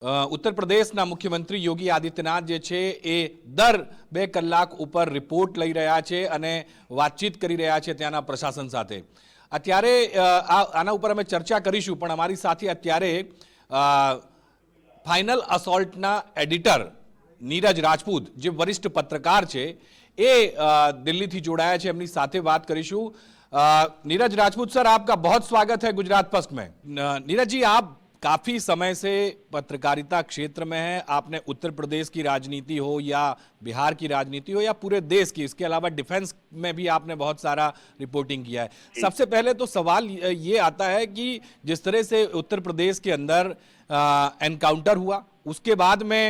ઉત્તર પ્રદેશના મુખ્યમંત્રી યોગી આદિત્યનાથ જે છે એ દર 2 કલાક ઉપર રિપોર્ટ લઈ રહ્યા છે અને વાતચીત કરી રહ્યા છે ત્યાંના પ્રશાસન સાથે. અત્યારે આના ઉપર અમે ચર્ચા કરીશું, પણ અમારી સાથે અત્યારે ફાઇનલ અસોલ્ટના એડિટર નીરજ રાજપૂત જે વરિષ્ઠ પત્રકાર છે એ દિલ્હીથી જોડાયા છે, એમની સાથે વાત કરીશું. नीरज राजपूत सर, आपका बहुत स्वागत है गुजरात फर्स्ट में. नीरज जी, आप काफी समय से पत्रकारिता क्षेत्र में हैं. आपने उत्तर प्रदेश की राजनीति हो या बिहार की राजनीति हो या पूरे देश की, इसके अलावा डिफेंस में भी आपने बहुत सारा रिपोर्टिंग किया है. सबसे पहले तो सवाल ये आता है कि जिस तरह से उत्तर प्रदेश के अंदर एनकाउंटर हुआ, उसके बाद में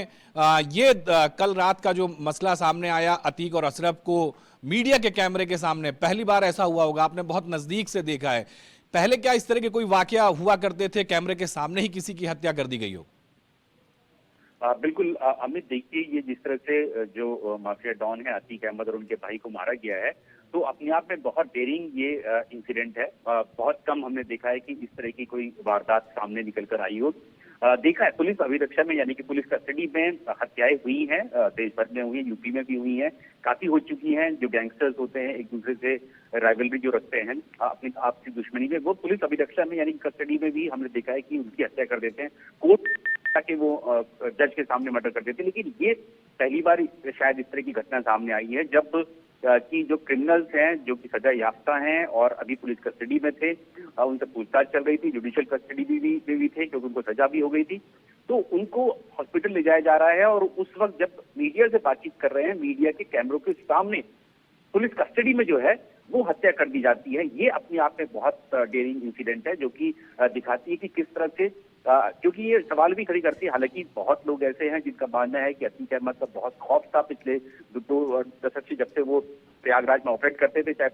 ये कल रात का जो मसला सामने आया, अतीक और अशरफ को मीडिया के कैमरे के सामने पहली बार ऐसा हुआ होगा, आपने बहुत नजदीक से देखा है. पहले क्या इस तरह के कोई वाकया हुआ करते थे, कैमरे के सामने ही किसी की हत्या कर दी गई हो? बिल्कुल अमित, देखिए, ये जिस तरह से जो माफिया डॉन है अतीक अहमद और उनके भाई को मारा गया है, तो अपने आप में बहुत डेयरिंग ये इंसिडेंट है. बहुत कम हमने देखा है कि इस तरह की कोई वारदात सामने निकल कर आई हो. देखा है पुलिस अभिरक्षा में, यानी कि पुलिस कस्टडी में हत्याएं हुई हैं, देश भर में हुई हैं, यूपी में भी हुई हैं, काफी हो चुकी हैं. जो गैंगस्टर्स होते हैं, एक दूसरे से राइवलरी जो रखते हैं, अपनी आपसी दुश्मनी में, वो पुलिस अभिरक्षा में यानी कस्टडी में भी हमने देखा है कि उनकी हत्या कर देते हैं, कोर्ट ताकि वो जज के सामने मर्डर कर देते हैं. लेकिन ये पहली बार शायद इस तरह की घटना सामने आई है जब कि जो क्रिमिनल्स हैं, जो कि सजा याफ्ता हैं और अभी पुलिस कस्टडी में थे, उनसे पूछताछ चल रही थी, जुडिशियल कस्टडी भी थे क्योंकि उनको सजा भी हो गई थी, तो उनको हॉस्पिटल ले जाया जा रहा है. और उस वक्त जब मीडिया से बातचीत कर रहे हैं, मीडिया के कैमरों के सामने पुलिस कस्टडी में जो है वो हत्या कर दी जाती है. ये अपने आप में बहुत डेयरिंग इंसिडेंट है, जो कि दिखाती है कि किस तरह से, क्योंकि ये सवाल भी खड़ी करती है. हालांकि बहुत लोग ऐसे हैं जिनका मानना है कि अतीक अहमद का बहुत खौफ था पिछले 2 दशक से, जब से वो प्रयागराज में ऑपरेट करते थे, चाहे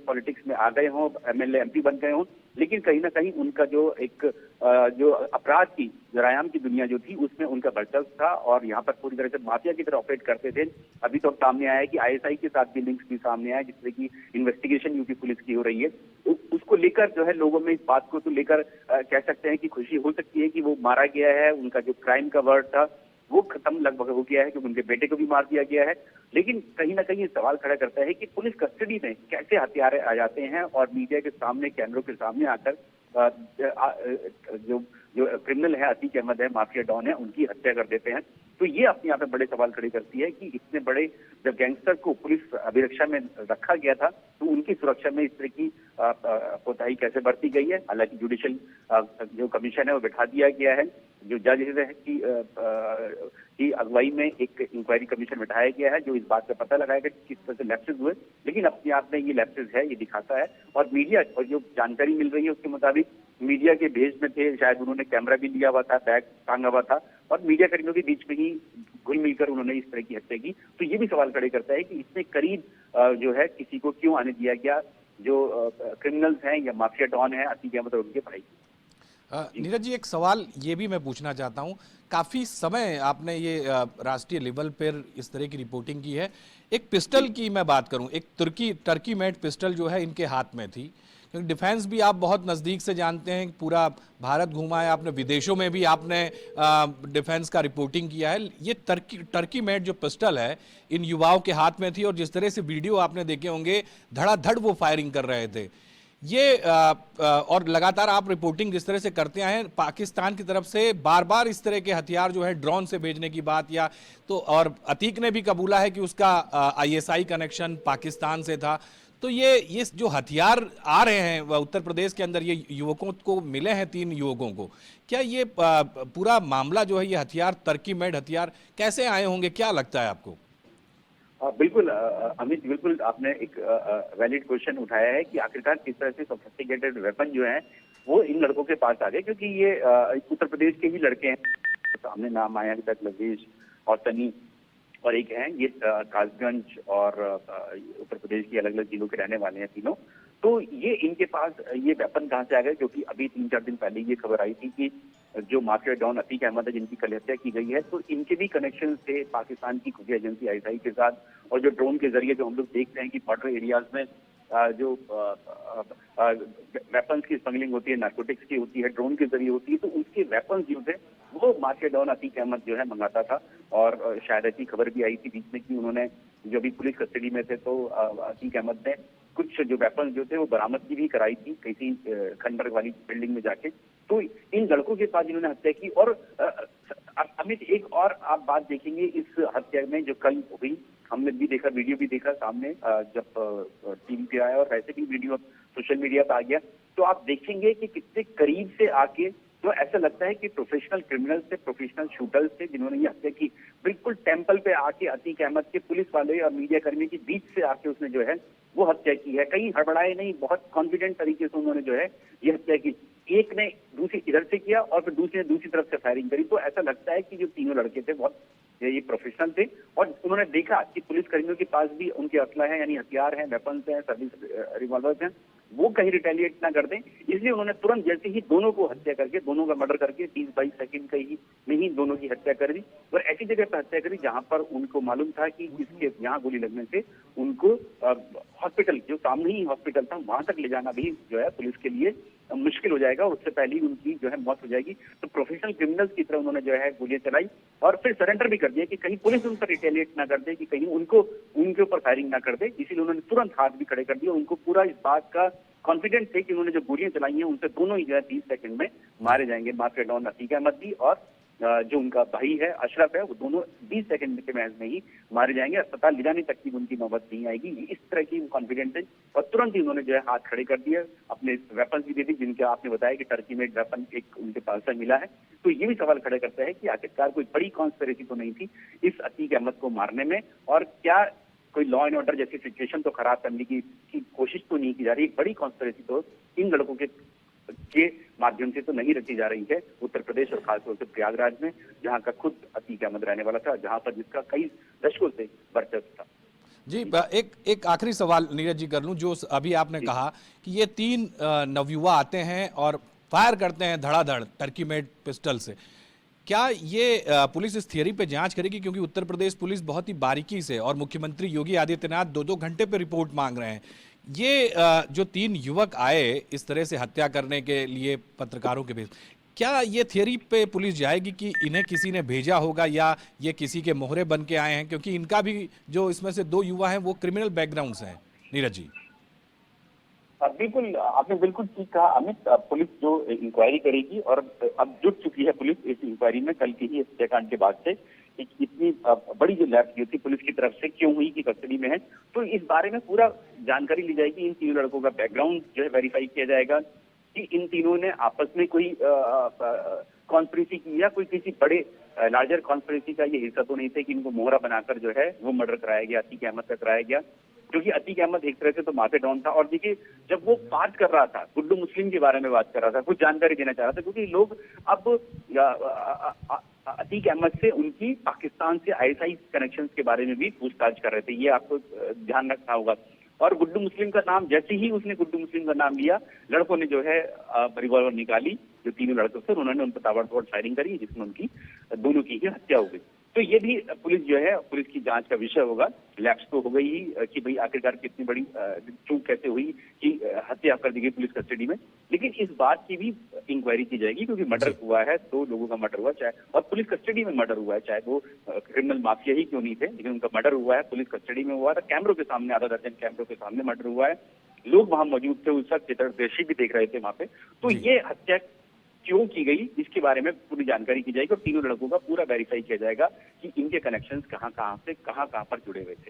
पॉलिटिक्स में आ गए हों, एमएलए एमपी बन गए हों, लेकिन कहीं ना कहीं उनका जो एक जो अपराध की जरायाम की दुनिया जो थी, उसमें उनका वर्चस्व था और यहाँ पर पूरी तरह से माफिया की तरह ऑपरेट करते थे. अभी तो सामने आया है कि आईएसआई के साथ भी लिंक्स भी सामने आए, जिससे कि इन्वेस्टिगेशन यूपी पुलिस की हो रही है. उसको लेकर जो है लोगों में इस बात को तो लेकर कह सकते हैं कि खुशी हो सकती है कि वो मारा गया है, उनका जो क्राइम का वर्ड था वो खत्म लगभग हो गया है, क्योंकि उनके बेटे को भी मार दिया गया है. लेकिन कहीं ना कहीं सवाल खड़ा करता है कि पुलिस कस्टडी में कैसे हथियार आ जाते हैं और मीडिया के सामने, कैमरों के सामने आकर जो क्रिमिनल है, अतीक अहमद है, माफिया डॉन है, उनकी हत्या कर देते हैं. तो ये अपने आप में बड़े सवाल खड़े करती है कि इतने बड़े जब गैंगस्टर को पुलिस अभिरक्षा में रखा गया था, तो उनकी सुरक्षा में इस तरह की कोताही कैसे बरती गई है. हालांकि जुडिशियल जो कमीशन है वो बैठा दिया गया है, जो जज है की अगुवाई में एक इंक्वायरी कमीशन बैठाया गया है, जो इस बात का पता लगाएगा कि किस तरह से लैप्सेस हुए. लेकिन अपने आप में ये लैप्सेस है, ये दिखाता है. और मीडिया और जो जानकारी मिल रही है उसके मुताबिक मीडिया के भेज में थे, शायद उन्होंने कैमरा भी लिया हुआ था, बैग टांगा हुआ था और मीडिया कर्मियों के बीच में ही घुल मिलकर उन्होंने इस तरह की हत्या की. तो ये भी सवाल खड़े करता है कि इतने करीब जो है किसी को क्यों आने दिया गया, जो क्रिमिनल्स हैं या माफिया डॉन है अतीक अहमद और उनके भाई. नीरज जी, एक सवाल ये भी मैं पूछना चाहता हूँ. काफ़ी समय आपने ये राष्ट्रीय लेवल पर इस तरह की रिपोर्टिंग की है. एक पिस्टल की मैं बात करूँ, एक टर्की मेड पिस्टल जो है इनके हाथ में थी, क्योंकि डिफेंस भी आप बहुत नज़दीक से जानते हैं, पूरा भारत घूमा है आपने, विदेशों में भी आपने डिफेंस का रिपोर्टिंग किया है. ये टर्की मेड जो पिस्टल है इन युवाओं के हाथ में थी और जिस तरह से वीडियो आपने देखे होंगे, धड़ाधड़ वो फायरिंग कर रहे थे. ये और लगातार आप रिपोर्टिंग जिस तरह से करते आए हैं, पाकिस्तान की तरफ से बार बार इस तरह के हथियार जो है ड्रोन से भेजने की बात, या तो और अतीक ने भी कबूला है कि उसका आईएसआई कनेक्शन पाकिस्तान से था. तो ये जो हथियार आ रहे हैं उत्तर प्रदेश के अंदर, ये युवकों को मिले हैं, 3 युवकों को, क्या ये पूरा मामला जो है, ये हथियार टर्की मेड हथियार कैसे आए होंगे, क्या लगता है आपको? बिल्कुल अमित, बिल्कुल आपने एक वैलिड क्वेश्चन उठाया है कि आखिरकार किस तरह से सोफिस्टिकेटेड वेपन जो है वो इन लड़कों के पास आ गए, क्योंकि ये उत्तर प्रदेश के ही लड़के हैं. सामने नाम आया अभी तक, लवेश और सनी और एक हैं, ये कासगंज और उत्तर प्रदेश की अलग अलग जिलों के रहने वाले हैं तीनों. तो ये इनके पास ये वेपन कहाँ से आ गए, क्योंकि अभी 3-4 दिन पहले ये खबर आई थी कि जो माफिया डॉन अतीक अहमद है, जिनकी कल हत्या की गई है, तो इनके भी कनेक्शन थे पाकिस्तान की खुफिया एजेंसी आईएसआई के साथ. और जो ड्रोन के जरिए जो हम लोग देखते हैं कि बॉर्डर एरियाज में जो वेपन्स की स्मगलिंग होती है, नार्कोटिक्स की होती है, ड्रोन के जरिए होती है, तो उसके वेपन्स जो थे वो माफिया डॉन अतीक अहमद जो है मंगाता था। और शायद ऐसी खबर भी आई थी बीच में कि उन्होंने जो भी पुलिस कस्टडी में थे, तो अतीक अहमद ने कुछ जो वेपन्स जो थे वो बरामदगी भी कराई थी किसी खंडर वाली बिल्डिंग में जाके। तो इन लड़कों के साथ इन्होंने हत्या की। और अमित, एक और आप बात देखेंगे इस हत्या में जो कल हुई, हमने भी देखा, वीडियो भी देखा सामने जब टीवी पे आया, और वैसे भी वीडियो सोशल मीडिया पे आ गया, तो आप देखेंगे कि कितने करीब से आके, तो ऐसा लगता है कि प्रोफेशनल क्रिमिनल्स से, प्रोफेशनल शूटर्स से जिन्होंने ये हत्या की, बिल्कुल टेंपल पे आके अतीक अहमद के पुलिस वाले और मीडिया कर्मी के बीच से आके उसने जो है वो हत्या की है। कहीं हड़बड़ाए नहीं, बहुत कॉन्फिडेंट तरीके से उन्होंने जो है ये हत्या की। एक ने दूसरी इधर से किया और फिर दूसरे ने दूसरी तरफ से फायरिंग करी। तो ऐसा लगता है कि जो तीनों लड़के थे बहुत ये प्रोफेशनल थे, और उन्होंने देखा कि पुलिस कर्मियों के पास भी उनके असला है, यानी हथियार हैं, वेपन्स हैं, सर्विस रिवॉल्वर्स हैं, वो कहीं रिटेलिएट ना कर दें, इसलिए उन्होंने तुरंत जैसे ही दोनों को हत्या करके, दोनों का मर्डर करके 30-22 सेकंड का ही में ही दोनों की हत्या कर दी। और ऐसी जगह पर हत्या करी जहां पर उनको मालूम था कि इसके यहाँ गोली लगने से उनको हॉस्पिटल, जो सामने ही हॉस्पिटल था, वहां तक ले जाना भी जो है पुलिस के लिए मुश्किल हो जाएगा, उससे पहले ही उनकी जो है मौत हो जाएगी। तो प्रोफेशनल क्रिमिनल्स की तरह उन्होंने जो है गोलियां चलाई और फिर सरेंडर भी कर दिया कि कहीं पुलिस उन पर रिटेलिएट ना कर दे, कि कहीं उनको उनके ऊपर फायरिंग ना कर दे। इसीलिए उन्होंने तुरंत हाथ भी खड़े कर दिए। उनको पूरा इस बात का कॉन्फिडेंस थे कि उन्होंने जो गोलियां चलाई हैं उनसे दोनों ही जो है 30 सेकंड में मारे जाएंगे। माफिया डॉन अतीक अहमद भी और जो उनका भाई है अशरफ है, वो दोनों 20 सेकंड के महज में ही मारे जाएंगे। अस्पताल ले जाने तक की उनकी नौबत नहीं आएगी। इस तरह की कॉन्फिडेंस है। और तुरंत ही उन्होंने जो है हाथ खड़े कर दिए, अपने वेपन भी दे दी, जिनके आपने बताया कि टर्की मेड वेपन एक उनके पास से मिला है। तो ये भी सवाल खड़े करता है कि आखिरकार कोई बड़ी कॉन्स्पिरेसी तो नहीं थी इस अतीक अहमद को मारने में, और क्या कोई लॉ एंड ऑर्डर जैसी सिचुएशन तो खराब करने की कोशिश तो नहीं की जा रही। एक बड़ी कॉन्स्पिरेसी तो इन लड़कों के माध्यम से तो नहीं रची जा रही है उत्तर प्रदेश और खासतौर से प्रयागराज में, जहां का खुद अतीक अहमद रहने वाला था, जहां पर जिसका कई दशकों से वर्चस्व था। जी, एक आखिरी सवाल नीरज जी कर लूं। जो अभी आपने कहा कि ये तीन नवयुवा आते हैं और फायर करते हैं धड़ाधड़ टर्की मेड पिस्टल से, क्या ये पुलिस इस थियरी पे जांच करेगी? क्योंकि उत्तर प्रदेश पुलिस बहुत ही बारीकी से, और मुख्यमंत्री योगी आदित्यनाथ 2-2 घंटे पे रिपोर्ट मांग रहे हैं। ये जो तीन युवक आए इस तरह से हत्या करने के लिए पत्रकारों के बीच, क्या ये थियरी पे पुलिस जाएगी कि इन्हें किसी ने भेजा होगा या ये किसी के मोहरे बन के आए हैं? क्योंकि इनका भी, जो इसमें से 2 युवा हैं वो क्रिमिनल बैकग्राउंड से हैं। नीरज जी। बिल्कुल, आपने बिल्कुल ठीक कहा अमित। पुलिस जो इंक्वायरी करेगी, और अब जुट चुकी है पुलिस इस इंक्वायरी में, कल की ही हत्याकांड के बाद से। इतनी बड़ी जो लैप्स थी पुलिस की तरफ से क्यों हुई कि कस्टडी में है, तो इस बारे में पूरा जानकारी ली जाएगी। इन तीनों लड़कों का बैकग्राउंड जो है वेरीफाई किया जाएगा कि इन तीनों ने आपस में कोई कॉन्स्पिरेसी की, या कोई किसी बड़े लार्जर कॉन्स्पिरेसी का ये हिस्सा तो नहीं थे कि इनको मोहरा बनाकर जो है वो मर्डर कराया गया, अतीक अहमद का कराया गया। क्योंकि अतीक अहमद एक तरह से तो माफिया डॉन था। और देखिए, जब वो बात कर रहा था, गुड्डू मुस्लिम के बारे में बात कर रहा था, कुछ जानकारी देना चाह रहा था, क्योंकि लोग अब अतीक अहमद से उनकी पाकिस्तान से आईएसआई कनेक्शंस के बारे में भी पूछताछ कर रहे थे। ये आपको ध्यान रखना होगा। और गुड्डू मुस्लिम का नाम, जैसे ही उसने गुड्डू मुस्लिम का नाम लिया, लड़कों ने जो है रिवॉल्वर निकाली, जो तीनों लड़कों से, उन्होंने उन पर ताबड़तोड़ फायरिंग करी, जिसमें उनकी दोनों की ही हत्या हो गई। तो ये भी पुलिस जो है, पुलिस की जांच का विषय होगा। लैप्स तो हो गई ही कि भाई आखिरकार कितनी बड़ी चूक कैसे हुई कि हत्या कर दी गई पुलिस कस्टडी में, लेकिन इस बात की भी इंक्वायरी की जाएगी, क्योंकि मर्डर हुआ है, 2 लोगों का मर्डर हुआ, चाहे और पुलिस कस्टडी में मर्डर हुआ है, चाहे वो क्रिमिनल माफिया ही क्यों नहीं थे, लेकिन उनका मर्डर हुआ है, पुलिस कस्टडी में हुआ था, कैमरों के सामने, आधा दर्जन कैमरों के सामने मर्डर हुआ है। लोग वहां मौजूद थे, उस वक्त चित्रदर्शी भी देख रहे थे वहां पे। तो ये हत्या क्यों की गई, इसके बारे में पूरी जानकारी की जाएगी, और तीनों लड़कों का पूरा वेरीफाई किया जाएगा कि इनके कनेक्शंस कहां-कहां से कहां-कहां पर जुड़े हुए थे।